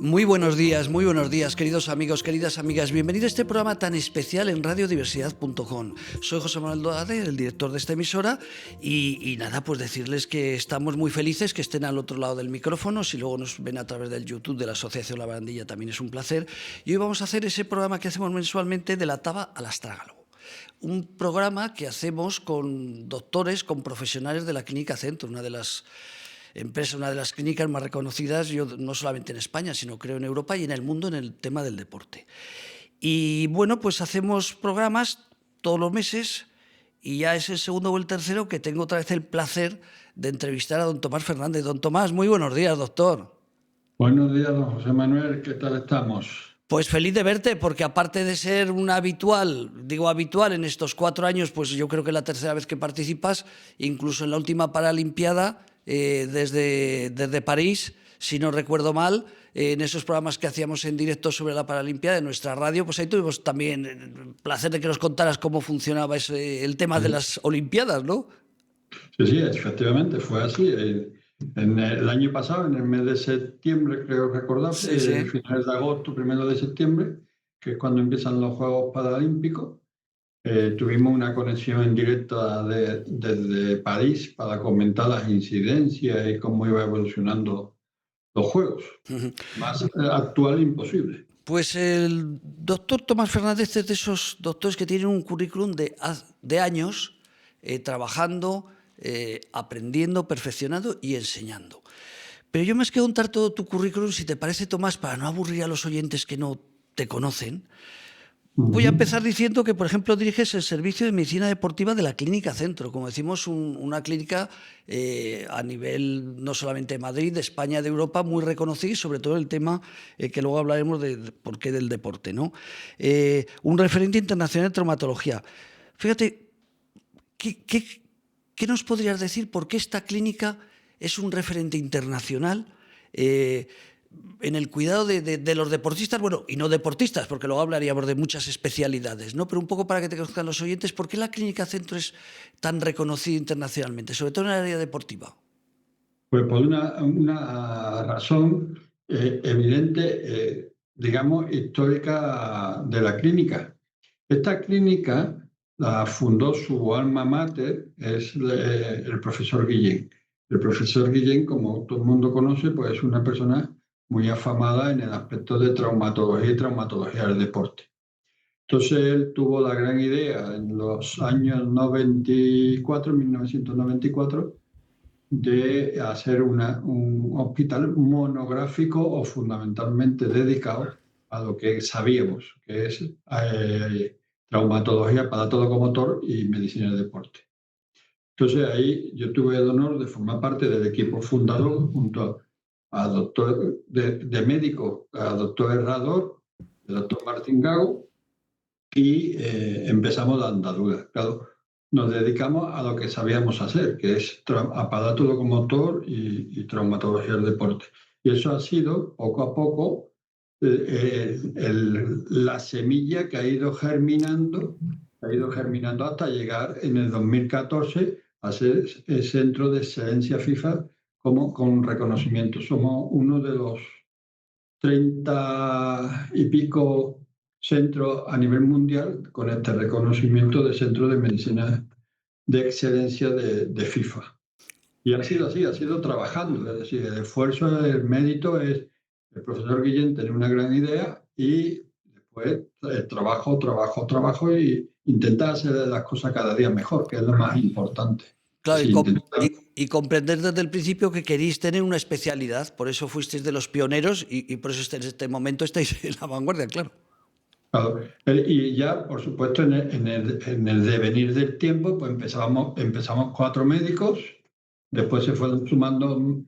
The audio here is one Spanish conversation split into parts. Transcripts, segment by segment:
Muy buenos días, queridos amigos, queridas amigas. Bienvenido a este programa tan especial en radiodiversidad.com. Soy José Manuel Doade, el director de esta emisora, y nada, pues decirles que estamos muy felices que estén al otro lado del micrófono. Si luego nos ven a través del YouTube de la Asociación La Barandilla, también es un placer. Y hoy vamos a hacer ese programa que hacemos mensualmente de la taba al astrágalo. Un programa que hacemos con doctores, con profesionales de la Clínica Centro, una de las empresa, una de las clínicas más reconocidas, no solamente en España, sino creo en Europa y en el mundo en el tema del deporte. Y bueno, pues hacemos programas todos los meses y ya es el segundo o el tercero que tengo otra vez el placer de entrevistar a don Tomás Fernández. Don Tomás, muy buenos días, doctor. Buenos días, don José Manuel, ¿qué tal estamos? Pues feliz de verte, porque aparte de ser un habitual, digo habitual en estos 4 años, pues yo creo que es la tercera vez que participas, incluso en la última Paralimpiada, desde París, si no recuerdo mal, en esos programas que hacíamos en directo sobre la Paralimpiada de nuestra radio, pues ahí tuvimos también el placer de que nos contaras cómo funcionaba el tema de las Olimpiadas, ¿no? Sí, efectivamente, fue así. En el año pasado, en el mes de septiembre, creo recordar, Sí, sí. finales de agosto, 1 de septiembre, que es cuando empiezan los Juegos Paralímpicos, tuvimos una conexión en directo desde París para comentar las incidencias y cómo iba evolucionando los Juegos. Más actual imposible. Pues el doctor Tomás Fernández es de esos doctores que tienen un currículum de años trabajando, aprendiendo, perfeccionando y enseñando. Pero yo me quiero contar todo tu currículum, si te parece, Tomás, para no aburrir a los oyentes que no te conocen. Voy a empezar diciendo que, por ejemplo, diriges el servicio de medicina deportiva de la Clínica Centro, como decimos, una clínica a nivel no solamente de Madrid, de España, de Europa, muy reconocida y sobre todo el tema que luego hablaremos de por qué del deporte, ¿no? Un referente internacional en traumatología. Fíjate, ¿qué nos podrías decir por qué esta clínica es un referente internacional en el cuidado de los deportistas, bueno, y no deportistas, porque luego hablaríamos de muchas especialidades, ¿no? Pero un poco para que te conozcan los oyentes, ¿por qué la Clínica Centro es tan reconocida internacionalmente, sobre todo en el área deportiva? Pues por una razón evidente, digamos, histórica de la clínica. Esta clínica la fundó su alma mater, es el profesor Guillén. El profesor Guillén, como todo el mundo conoce, pues es una persona muy afamada en el aspecto de traumatología y traumatología del deporte. Entonces él tuvo la gran idea en los años 1994, de hacer un hospital monográfico o fundamentalmente dedicado a lo que sabíamos, que es traumatología, aparato locomotor y medicina del deporte. Entonces ahí yo tuve el honor de formar parte del equipo fundador junto al doctor de médico, al doctor Herrador, el doctor Martín Gago, y empezamos la andadura. Claro, nos dedicamos a lo que sabíamos hacer, que es aparato locomotor y traumatología del deporte. Y eso ha sido, poco a poco, la semilla que ha ido germinando hasta llegar en el 2014 a ser el centro de excelencia FIFA con reconocimiento. Somos uno de los 30 y pico centros a nivel mundial con este reconocimiento de centro de medicina de excelencia de FIFA. Y ha sido así, ha sido trabajando, es decir, el esfuerzo, el mérito es el profesor Guillén tener una gran idea y después trabajo y intentar hacer las cosas cada día mejor, que es lo más importante. Claro, Sí, y comprender desde el principio que queréis tener una especialidad, por eso fuisteis de los pioneros y por eso en este momento estáis en la vanguardia, claro. Claro. Y ya, por supuesto, en el devenir del tiempo, pues empezamos 4 médicos, después se fueron sumando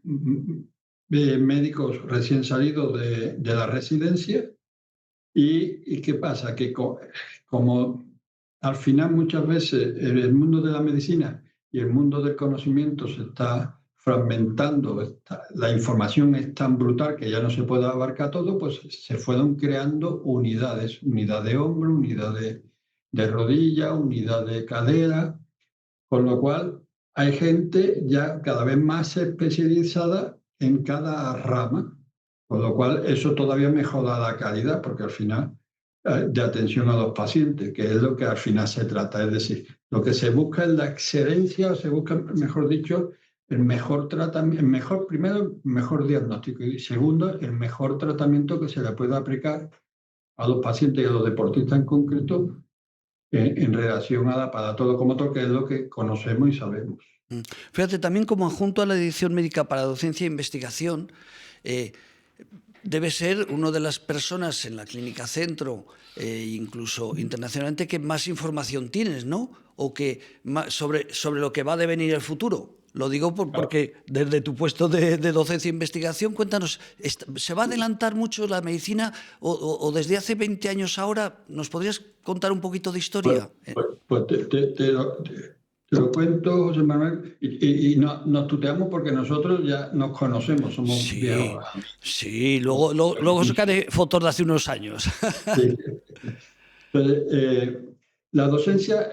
médicos recién salidos de la residencia. ¿Y qué pasa? Que como al final muchas veces el mundo de la medicina y el mundo del conocimiento se está fragmentando, la información es tan brutal que ya no se puede abarcar todo, pues se fueron creando unidades, unidad de hombro, unidad de rodilla, unidad de cadera, con lo cual hay gente ya cada vez más especializada en cada rama. Con lo cual, eso todavía mejora la calidad, porque al final, de atención a los pacientes, que es lo que al final se trata. Es decir, lo que se busca es la excelencia, o se busca, mejor dicho, el mejor tratamiento, primero, el mejor diagnóstico y segundo, el mejor tratamiento que se le pueda aplicar a los pacientes y a los deportistas en concreto en relación al aparato locomotor, que es lo que conocemos y sabemos. Fíjate, también como adjunto a la edición médica para docencia e investigación, debe ser una de las personas en la Clínica Centro, incluso internacionalmente, que más información tienes, ¿no? O que sobre lo que va a devenir el futuro. Lo digo porque desde tu puesto de docencia e investigación, cuéntanos, ¿se va a adelantar mucho la medicina o desde hace 20 años ahora? ¿Nos podrías contar un poquito de historia? Pues te lo cuento, José Manuel, y nos tuteamos porque nosotros ya nos conocemos, somos viejos. Sí, luego sacaré fotos de hace unos años. Sí. Entonces, la docencia,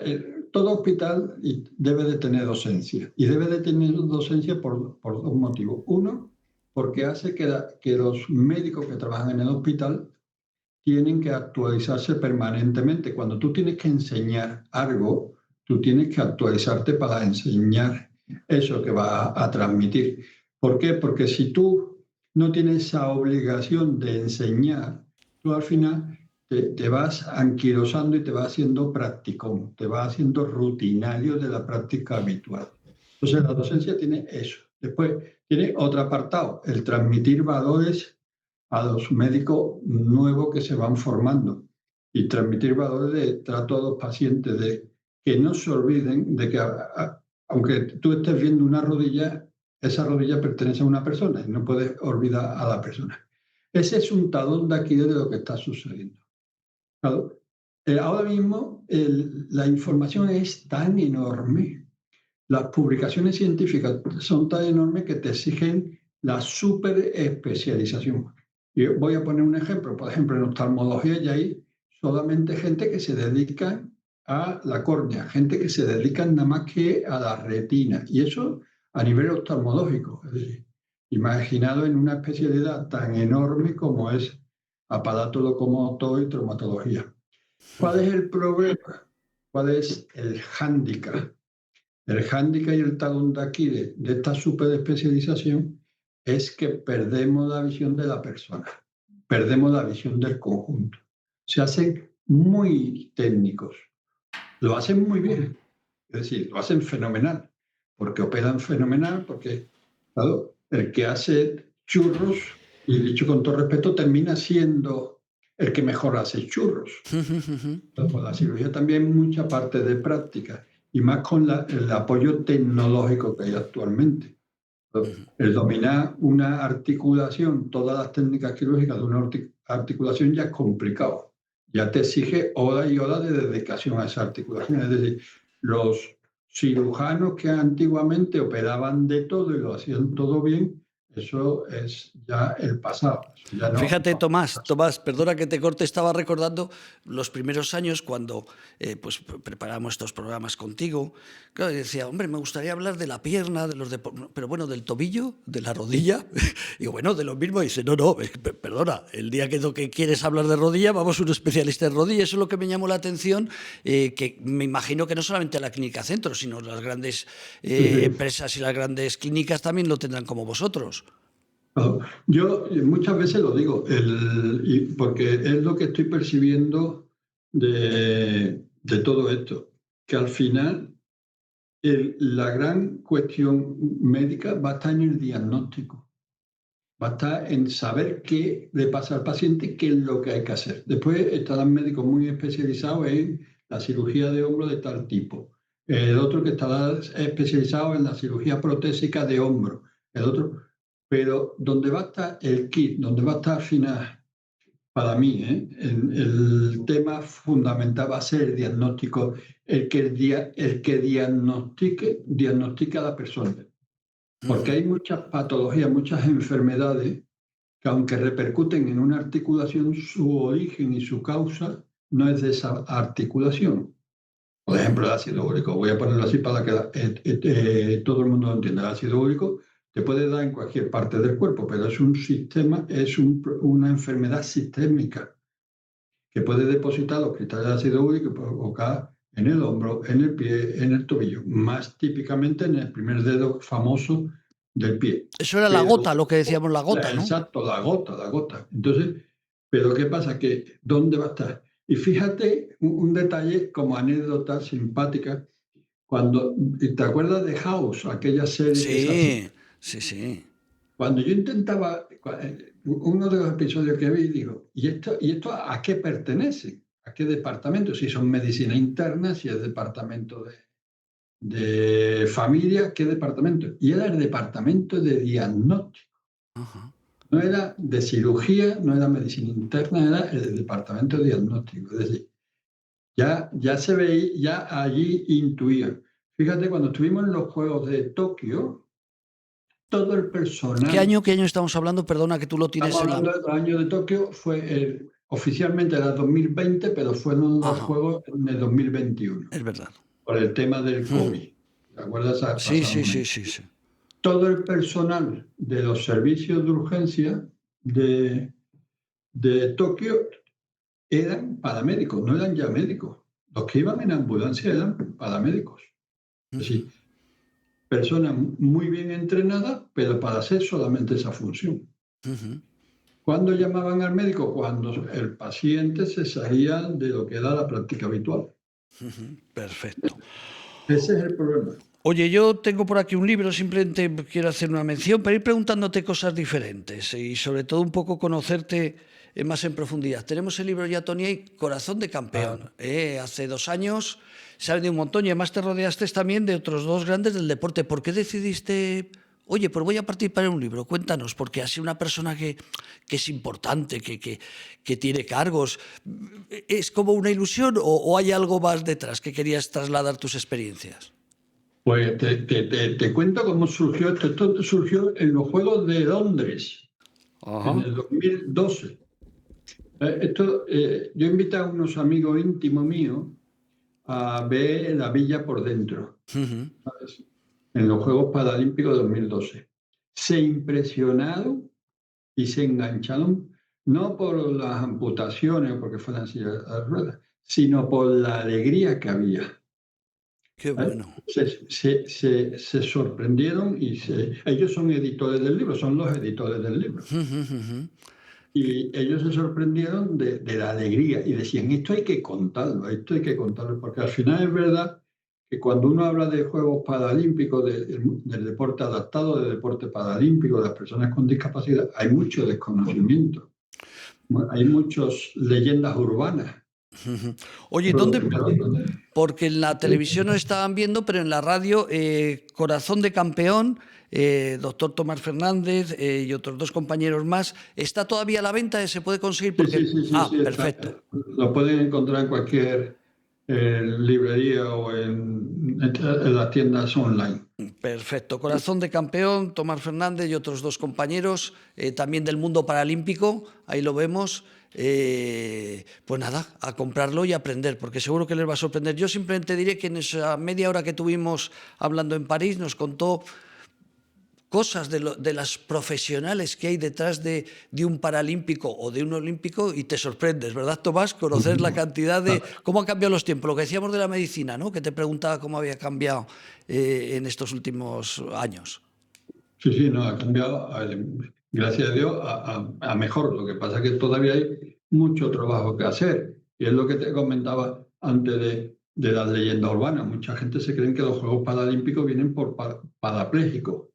todo hospital debe de tener docencia, y debe de tener docencia por dos motivos. Uno, porque hace que los médicos que trabajan en el hospital tienen que actualizarse permanentemente. Cuando tú tienes que enseñar algo, tú tienes que actualizarte para enseñar eso que vas a transmitir. ¿Por qué? Porque si tú no tienes esa obligación de enseñar, tú al final te vas anquilosando y te vas haciendo practicón, te vas haciendo rutinario de la práctica habitual. Entonces la docencia tiene eso. Después tiene otro apartado, el transmitir valores a los médicos nuevos que se van formando y transmitir valores de trato a los pacientes, de que no se olviden de que aunque tú estés viendo una rodilla, esa rodilla pertenece a una persona y no puedes olvidar a la persona. Ese es un talón de Aquiles de lo que está sucediendo. Claro, ahora mismo la información es tan enorme, las publicaciones científicas son tan enormes que te exigen la super especialización. Y voy a poner un ejemplo. Por ejemplo, en oftalmología ya hay solamente gente que se dedica a la córnea, gente que se dedica nada más que a la retina. Y eso a nivel oftalmológico. Es decir, imaginado en una especialidad tan enorme como es aparato locomotor y traumatología. ¿Cuál es el problema? ¿Cuál es el hándicap? El hándicap y el talón de Aquiles de esta superespecialización es que perdemos la visión de la persona, perdemos la visión del conjunto. Se hacen muy técnicos, lo hacen muy bien, es decir, lo hacen fenomenal, porque operan fenomenal, porque claro, el que hace churros, y dicho con todo respeto, termina siendo el que mejor hace churros. Pues la cirugía también mucha parte de práctica, y más con el apoyo tecnológico que hay actualmente. El dominar una articulación, todas las técnicas quirúrgicas de una articulación ya es complicado. Ya te exige horas y horas de dedicación a esa articulación. Es decir, los cirujanos que antiguamente operaban de todo y lo hacían todo bien, eso es ya el pasado. Ya no, Fíjate, Tomás, perdona que te corte, estaba recordando los primeros años cuando pues preparamos estos programas contigo. Claro, y decía, hombre, me gustaría hablar de la pierna, pero bueno, del tobillo, de la rodilla, y bueno, de lo mismo. Y dice, no, perdona, el día que quieres hablar de rodilla, vamos a un especialista en rodilla. Eso es lo que me llamó la atención, que me imagino que no solamente la Clínica Centro, sino las grandes empresas y las grandes clínicas también lo tendrán como vosotros. Yo muchas veces lo digo, porque es lo que estoy percibiendo de todo esto, que al final la gran cuestión médica va a estar en el diagnóstico, va a estar en saber qué le pasa al paciente, qué es lo que hay que hacer. Después estarán médicos muy especializados en la cirugía de hombro de tal tipo, el otro que estará especializado en la cirugía protésica de hombro, el otro. Pero donde va a estar el kit, donde va a estar al final, para mí, el tema fundamental va a ser el diagnóstico, el que diagnostica a la persona. Porque hay muchas patologías, muchas enfermedades que aunque repercuten en una articulación, su origen y su causa no es de esa articulación. Por ejemplo, el ácido úrico. Voy a ponerlo así para que todo el mundo lo entienda. El ácido úrico te puede dar en cualquier parte del cuerpo, pero es un sistema, una enfermedad sistémica que puede depositar los cristales de ácido úrico y provocar en el hombro, en el pie, en el tobillo, más típicamente en el primer dedo famoso del pie. Eso era la Pero, gota, lo que decíamos, la gota, ¿no? exacto, la gota. Entonces, pero ¿qué pasa? Que ¿dónde va a estar? Y fíjate un detalle como anécdota simpática. Cuando, ¿te acuerdas de House, aquella serie que se hace? Sí. Cuando yo intentaba, uno de los episodios que vi, digo, ¿y esto a qué pertenece? ¿A qué departamento? Si son medicina interna, si es departamento de familia, ¿qué departamento? Y era el departamento de diagnóstico. Ajá. No era de cirugía, no era medicina interna, era el departamento de diagnóstico. Es decir, ya se veía, ya allí intuían. Fíjate, cuando estuvimos en los Juegos de Tokio, todo el personal. Qué año estamos hablando? Perdona que tú lo tienes Estamos en la... hablando del año de Tokio, oficialmente era 2020, pero fueron los Ajá, Juegos en el 2021, es verdad. por el tema del COVID. ¿Te acuerdas? Ha Sí, pasado sí, un sí, año. sí, sí. Todo el personal de los servicios de urgencia de Tokio eran paramédicos, no eran ya médicos. Los que iban en ambulancia eran paramédicos. Es decir, personas muy bien entrenadas, pero para hacer solamente esa función. ¿Cuándo llamaban al médico? Cuando el paciente se salía de lo que era la práctica habitual. Perfecto. Ese es el problema. Oye, yo tengo por aquí un libro, simplemente quiero hacer una mención para ir preguntándote cosas diferentes y sobre todo un poco conocerte más en profundidad. Tenemos el libro ya, Tony, Corazón de Campeón. Hace 2 años se ha vendido un montón y además te rodeaste también de otros 2 grandes del deporte. ¿Por qué decidiste, oye, pues voy a participar en un libro? Cuéntanos, porque has sido una persona que es importante, que tiene cargos. ¿Es como una ilusión o hay algo más detrás que querías trasladar tus experiencias? Pues te cuento cómo surgió esto. Esto surgió en los Juegos de Londres, en Ajá. el 2012. Yo invité a unos amigos íntimos míos a ver la villa por dentro, ¿sabes? En los Juegos Paralímpicos de 2012. Se impresionaron y se engancharon, no por las amputaciones o porque fueran sillas de ruedas, sino por la alegría que había. Qué bueno. Se sorprendieron y ellos son editores del libro, son los editores del libro. Y ellos se sorprendieron de la alegría y decían, esto hay que contarlo, porque al final es verdad que cuando uno habla de Juegos Paralímpicos, del deporte adaptado, del deporte paralímpico, de las personas con discapacidad, hay mucho desconocimiento, hay muchas leyendas urbanas. Oye, ¿dónde? Porque en la televisión no estaban viendo, pero en la radio, Corazón de Campeón, doctor Tomás Fernández y otros 2 compañeros más, ¿está todavía a la venta? ¿Se puede conseguir? Porque... Sí, perfecto. lo pueden encontrar en cualquier librería o en las tiendas online. Perfecto. Corazón de Campeón, Tomás Fernández y otros 2 compañeros, también del mundo paralímpico, ahí lo vemos. Pues nada, a comprarlo y aprender, porque seguro que les va a sorprender. Yo simplemente diré que en esa media hora que tuvimos hablando en París nos contó cosas de las profesionales que hay detrás de un paralímpico o de un olímpico y te sorprendes, ¿verdad, Tomás? Conocer la cantidad de... cómo han cambiado los tiempos, lo que decíamos de la medicina, ¿no? Que te preguntaba cómo había cambiado en estos últimos años. Sí, no, ha cambiado, gracias a Dios, a mejor. Lo que pasa es que todavía hay mucho trabajo que hacer. Y es lo que te comentaba antes de las leyendas urbanas. Mucha gente se cree que los Juegos Paralímpicos vienen por parapléjicos.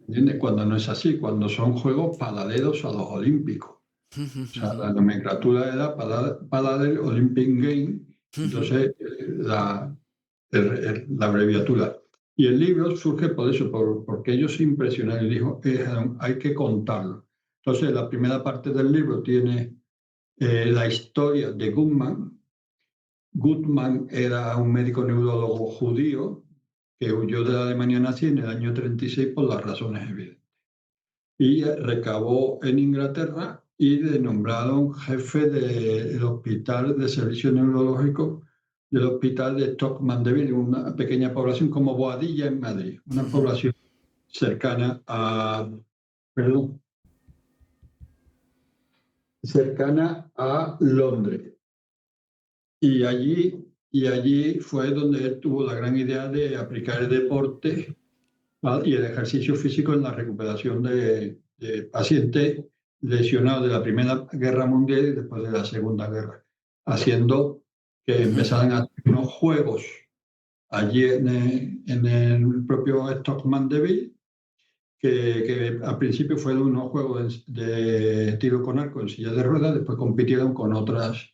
¿Entiendes? Cuando no es así, cuando son juegos paralelos a los olímpicos. O sea, la nomenclatura era Parallel Olympic Game, entonces la abreviatura. Y el libro surge por eso, porque ellos se impresionaron y dijo, hay que contarlo. Entonces, la primera parte del libro tiene la historia de Goodman. Goodman era un médico neurólogo judío que huyó de la Alemania nazi en el año 36 por las razones evidentes. Y recabó en Inglaterra y le nombraron jefe del hospital de servicio neurológico del hospital de Stoke Mandeville, una pequeña población como Boadilla en Madrid, una población cercana a, perdón, cercana a Londres. Y allí fue donde él tuvo la gran idea de aplicar el deporte, y el ejercicio físico en la recuperación de pacientes lesionados de la Primera Guerra Mundial y después de la Segunda Guerra, haciendo que empezaran a hacer unos juegos allí en el propio Stoke Mandeville, que al principio fueron unos juegos de tiro con arco en silla de ruedas, después compitieron con otras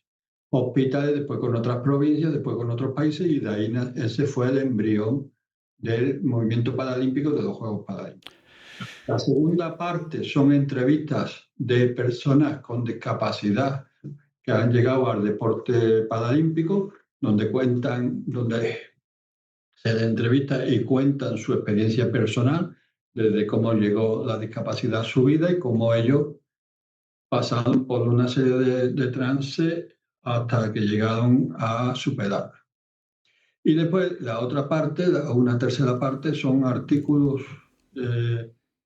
hospitales, después con otras provincias, después con otros países, y de ahí ese fue el embrión del movimiento paralímpico, de los Juegos Paralímpicos. La segunda parte son entrevistas de personas con discapacidad que han llegado al deporte paralímpico, donde se les entrevista y cuentan su experiencia personal, desde cómo llegó la discapacidad a su vida y cómo ellos pasaron por una serie de trance hasta que llegaron a superar. Y después la otra parte, una tercera parte, son artículos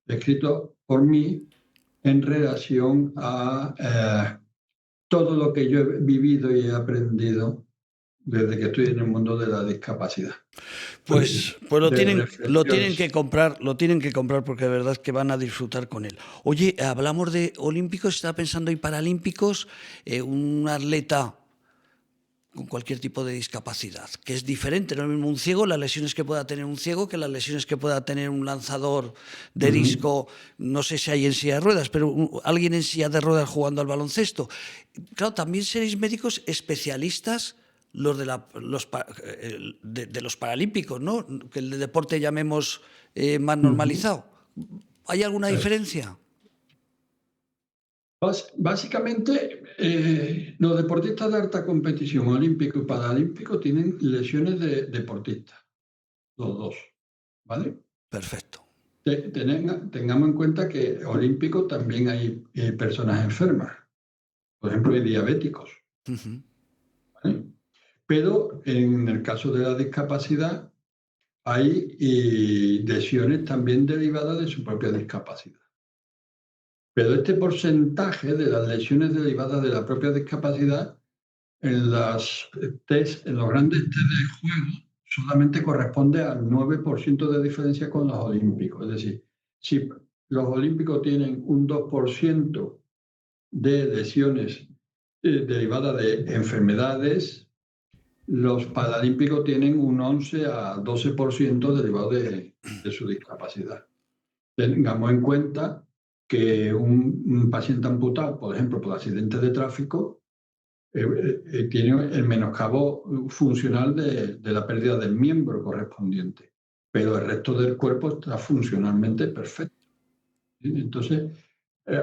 escritos por mí en relación a todo lo que yo he vivido y he aprendido desde que estoy en el mundo de la discapacidad. Pues De lo tienen reflexiones. lo tienen que comprar porque de verdad que van a disfrutar con él. Oye, hablamos de olímpicos, está pensando en paralímpicos, un atleta con cualquier tipo de discapacidad, que es diferente, no es lo mismo un ciego, las lesiones que pueda tener un ciego que las lesiones que pueda tener un lanzador de disco, no sé si hay en silla de ruedas, pero alguien en silla de ruedas jugando al baloncesto. Claro, también seréis médicos especialistas los de los paralímpicos, ¿no? Que el deporte llamemos más normalizado. ¿Hay alguna diferencia? Básicamente, los deportistas de alta competición, olímpico y paralímpico, tienen lesiones de deportistas, los dos, ¿vale? Perfecto. Tengamos en cuenta que olímpico también hay personas enfermas, por ejemplo, hay diabéticos, Uh-huh. ¿vale? Pero en el caso de la discapacidad, hay lesiones también derivadas de su propia discapacidad. Pero este porcentaje de las lesiones derivadas de la propia discapacidad en los grandes test de juego solamente corresponde al 9% de diferencia con los olímpicos. Es decir, si los olímpicos tienen un 2% de lesiones derivadas de enfermedades, los paralímpicos tienen un 11 a 12% derivado de su discapacidad. Tengamos en cuenta que un paciente amputado, por ejemplo, por accidente de tráfico, tiene el menoscabo funcional de la pérdida del miembro correspondiente, pero el resto del cuerpo está funcionalmente perfecto. ¿Sí? Entonces,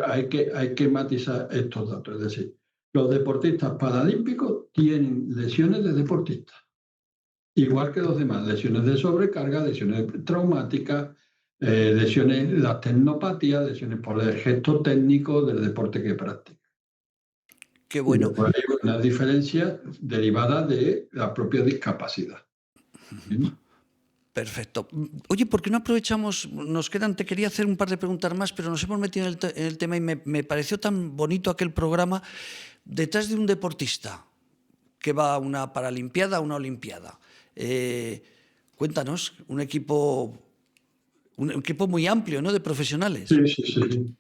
hay que matizar estos datos. Es decir, los deportistas paralímpicos tienen lesiones de deportistas, igual que los demás, lesiones de sobrecarga, lesiones traumáticas, lesiones, las tecnopatías, lesiones por el gesto técnico del deporte que practica. Qué Y bueno. después hay una diferencia derivada de la propia discapacidad. ¿Sí? Perfecto. Oye, ¿por qué no aprovechamos? Nos quedan, te quería hacer un par de preguntas más, pero nos hemos metido en el tema y me pareció tan bonito aquel programa. Detrás de un deportista que va a una paralimpiada, a una olimpiada. Cuéntanos, un equipo muy amplio, ¿no? De profesionales. Sí, sí, sí.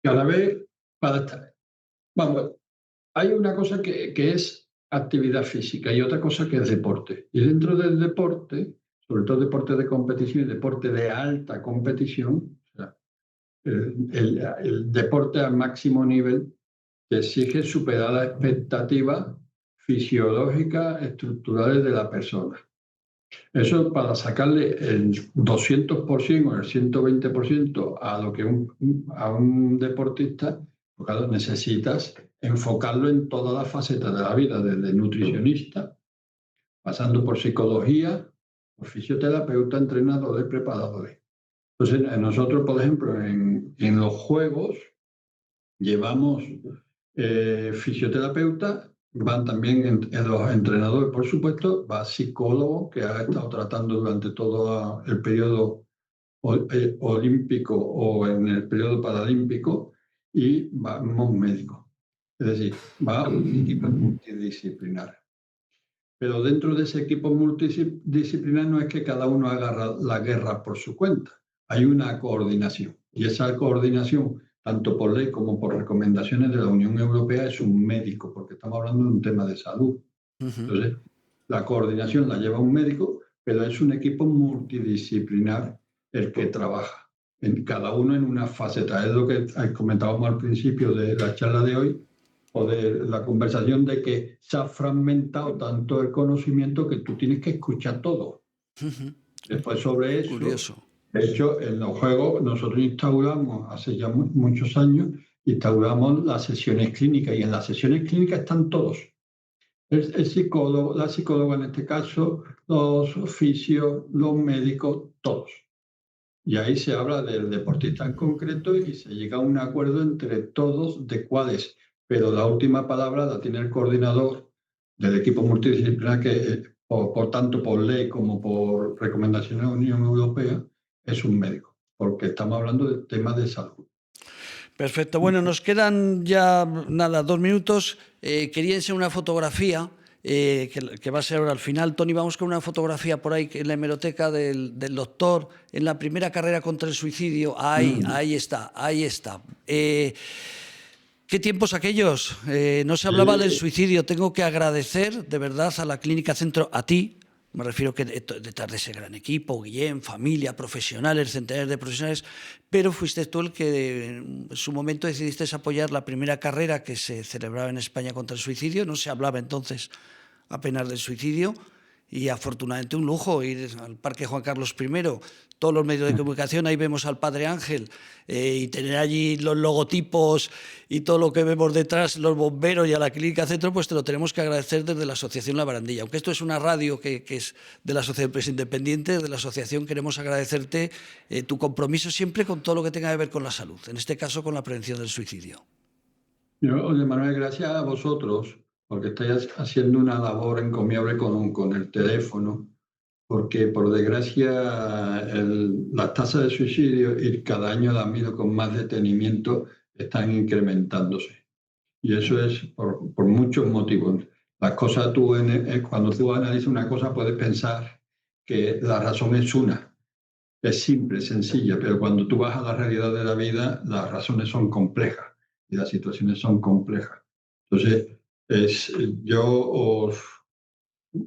Cada vez, vamos, hay una cosa que es actividad física y otra cosa que es deporte. Y dentro del deporte, sobre todo deporte de competición y deporte de alta competición, o sea, el deporte al máximo nivel te exige superar las expectativas fisiológicas, estructurales de la persona. Eso para sacarle el 200% o el 120% a lo que a un deportista, pues claro, necesitas enfocarlo en todas las facetas de la vida, desde nutricionista, pasando por psicología, por fisioterapeuta, entrenadores, preparadores. Entonces, nosotros, por ejemplo, en los juegos llevamos fisioterapeuta van también en los entrenadores, por supuesto, va psicólogo que ha estado tratando durante todo el periodo olímpico o en el periodo paralímpico y vamos médicos. Es decir, va un equipo multidisciplinar. Pero dentro de ese equipo multidisciplinar no es que cada uno haga la guerra por su cuenta. Hay una coordinación. Y esa coordinación, tanto por ley como por recomendaciones de la Unión Europea, es un médico, porque estamos hablando de un tema de salud. Entonces, la coordinación la lleva un médico, pero es un equipo multidisciplinar el que trabaja, en cada uno en una faceta. Es lo que comentábamos al principio de la charla de hoy, o de la conversación, de que se ha fragmentado tanto el conocimiento que tú tienes que escuchar todo. Después, sobre eso, Curioso. de hecho, en los juegos nosotros instauramos, hace ya muchos años, instauramos las sesiones clínicas, y en las sesiones clínicas están todos. El psicólogo, la psicóloga en este caso, los fisios, los médicos, todos. Y ahí se habla del deportista en concreto y se llega a un acuerdo entre todos de cuáles. Pero la última palabra la tiene el coordinador del equipo multidisciplinar, que por tanto por ley como por recomendaciones de la Unión Europea es un médico, porque estamos hablando de temas de salud. Perfecto. Bueno, nos quedan ya, nada, 2 minutos. Quería enseñar una fotografía que va a ser ahora al final. Tony, vamos con una fotografía por ahí en la hemeroteca del doctor en la primera carrera contra el suicidio. Ahí está, ahí está. ¿Qué tiempos aquellos? No se hablaba del suicidio. Tengo que agradecer de verdad a la Clínica Centro, a ti. Me refiero que detrás de ese gran equipo, Guillén, familia, profesionales, centenares de profesionales, pero fuiste tú el que en su momento decidiste apoyar la primera carrera que se celebraba en España contra el suicidio. No se hablaba entonces apenas del suicidio y afortunadamente un lujo ir al Parque Juan Carlos I, todos los medios de comunicación, ahí vemos al Padre Ángel y tener allí los logotipos y todo lo que vemos detrás, los bomberos y a la Clínica Centro, pues te lo tenemos que agradecer desde la Asociación La Barandilla. Aunque esto es una radio que es de la Asociación Prensa Independiente, de la asociación queremos agradecerte tu compromiso siempre con todo lo que tenga que ver con la salud, en este caso con la prevención del suicidio. Oye, Manuel, gracias a vosotros, porque estáis haciendo una labor encomiable con el teléfono, porque por desgracia las tasas de suicidio, y cada año las miro con más detenimiento, están incrementándose. Y eso es por muchos motivos. Las cosas, cuando tú analizas una cosa, puedes pensar que la razón es una. Es simple, sencilla, pero cuando tú vas a la realidad de la vida, las razones son complejas y las situaciones son complejas. Entonces, yo os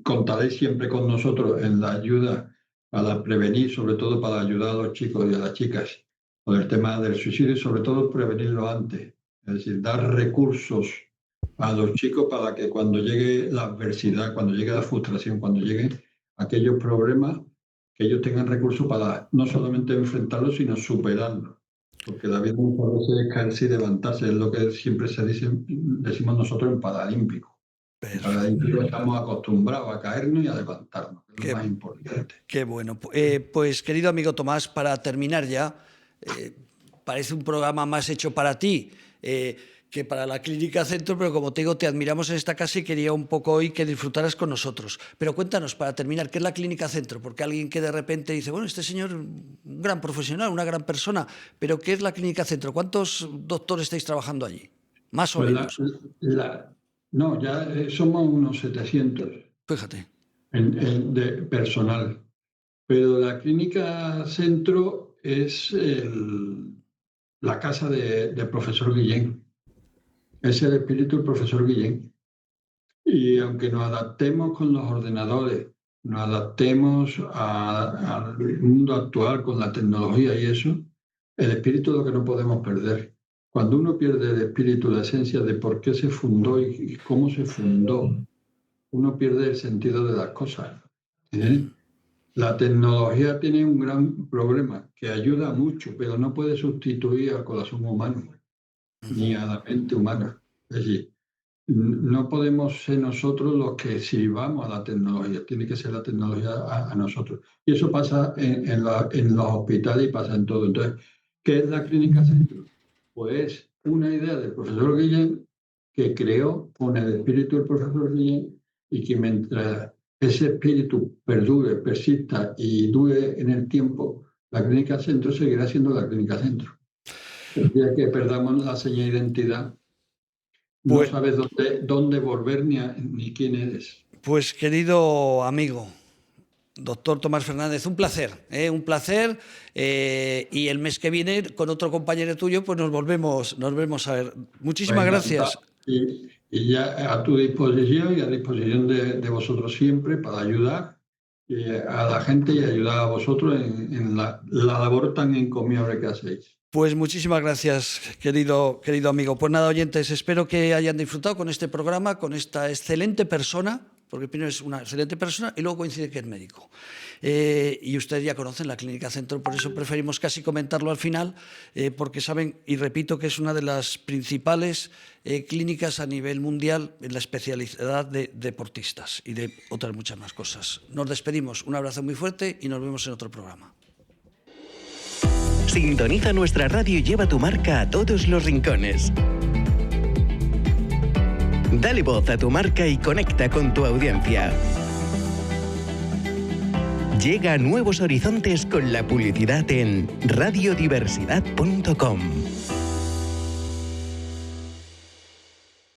contaré siempre con nosotros en la ayuda para prevenir, sobre todo para ayudar a los chicos y a las chicas con el tema del suicidio, y sobre todo prevenirlo antes. Es decir, dar recursos a los chicos para que cuando llegue la adversidad, cuando llegue la frustración, cuando lleguen aquellos problemas, que ellos tengan recursos para no solamente enfrentarlos, sino superarlos. Porque la vida muchas veces es caerse y levantarse, es lo que siempre decimos nosotros en Paralímpico. En Paralímpico estamos acostumbrados a caernos y a levantarnos, que es lo más importante. Qué bueno. Pues querido amigo Tomás, para terminar ya, parece un programa más hecho para ti que para la Clínica Centro, pero como te digo, te admiramos en esta casa y quería un poco hoy que disfrutaras con nosotros. Pero cuéntanos, para terminar, ¿qué es la Clínica Centro? Porque alguien que de repente dice, bueno, este señor, un gran profesional, una gran persona, pero ¿qué es la Clínica Centro? ¿Cuántos doctores estáis trabajando allí? Más o Pues menos. no, ya somos unos 700 Fíjate. de personal. Pero la Clínica Centro es la casa del profesor Guillén. Es el espíritu del profesor Guillén. Y aunque nos adaptemos con los ordenadores, nos adaptemos al mundo actual con la tecnología y eso, el espíritu es lo que no podemos perder. Cuando uno pierde el espíritu, la esencia de por qué se fundó y cómo se fundó, uno pierde el sentido de las cosas. La tecnología tiene un gran problema, que ayuda mucho, pero no puede sustituir al corazón humano, ni a la mente humana. Es decir, no podemos ser nosotros los que sirvamos a la tecnología, tiene que ser la tecnología a nosotros. Y eso pasa en los hospitales y pasa en todo. Entonces, ¿qué es la Clínica Centro? Pues una idea del profesor Guillén, que creó con el espíritu del profesor Guillén, y que mientras ese espíritu perdure, persista y dure en el tiempo, la Clínica Centro seguirá siendo la Clínica Centro. El día que perdamos la señal de identidad, no Pues, sabes dónde volver ni quién eres. pues querido amigo, doctor Tomás Fernández, un placer, y el mes que viene con otro compañero tuyo pues nos volvemos a ver. Muchísimas gracias. Y ya a tu disposición y a disposición de vosotros siempre para ayudar a la gente y ayudar a vosotros en la labor tan encomiable que hacéis. Pues muchísimas gracias, querido amigo. Pues nada, oyentes, espero que hayan disfrutado con este programa, con esta excelente persona, porque primero es una excelente persona y luego coincide que es médico. Y ustedes ya conocen la Clínica Centro, por eso preferimos casi comentarlo al final, porque saben, y repito, que es una de las principales clínicas a nivel mundial en la especialidad de deportistas y de otras muchas más cosas. Nos despedimos, un abrazo muy fuerte y nos vemos en otro programa. Sintoniza nuestra radio y lleva tu marca a todos los rincones. Dale voz a tu marca y conecta con tu audiencia. Llega a nuevos horizontes con la publicidad en radiodiversidad.com.